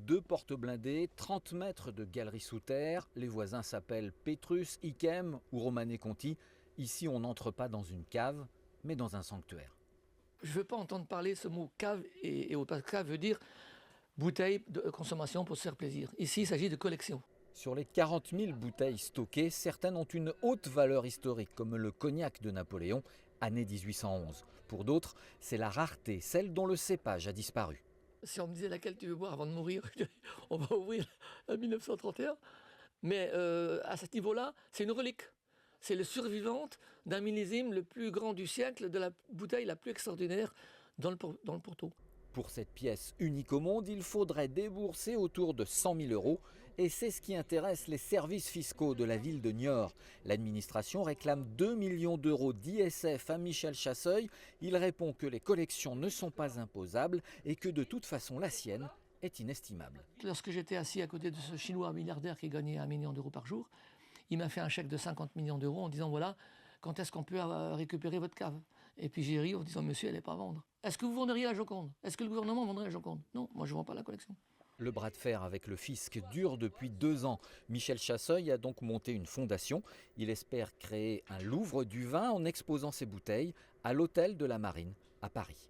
2 portes blindées, 30 mètres de galerie sous terre. Les voisins s'appellent Petrus, Ikem ou Romané Conti. Ici, on n'entre pas dans une cave, mais dans un sanctuaire. Je ne veux pas entendre parler ce mot cave et cave veut dire bouteille de consommation pour se faire plaisir. Ici, il s'agit de collection. Sur les 40 000 bouteilles stockées, certaines ont une haute valeur historique, comme le cognac de Napoléon, année 1811. Pour d'autres, c'est la rareté, celle dont le cépage a disparu. Si on me disait laquelle tu veux boire avant de mourir, je dirais, on va ouvrir la 1931. Mais à ce niveau-là, c'est une relique. C'est le survivante d'un millésime le plus grand du siècle, de la bouteille la plus extraordinaire dans le Porto. Pour cette pièce unique au monde, il faudrait débourser autour de 100 000 euros. Et c'est ce qui intéresse les services fiscaux de la ville de Niort. L'administration réclame 2 millions d'euros d'ISF à Michel Chasseuil. Il répond que les collections ne sont pas imposables et que de toute façon la sienne est inestimable. Lorsque j'étais assis à côté de ce Chinois milliardaire qui gagnait 1 million d'euros par jour, il m'a fait un chèque de 50 millions d'euros en disant voilà, quand est-ce qu'on peut récupérer votre cave? Et puis j'ai ri en disant monsieur, elle n'est pas à vendre. Est-ce que vous vendriez la Joconde? Est-ce que le gouvernement vendrait la Joconde? Non, moi je ne vends pas la collection. Le bras de fer avec le fisc dure depuis 2 ans. Michel Chasseuil a donc monté une fondation. Il espère créer un Louvre du vin en exposant ses bouteilles à l'hôtel de la Marine à Paris.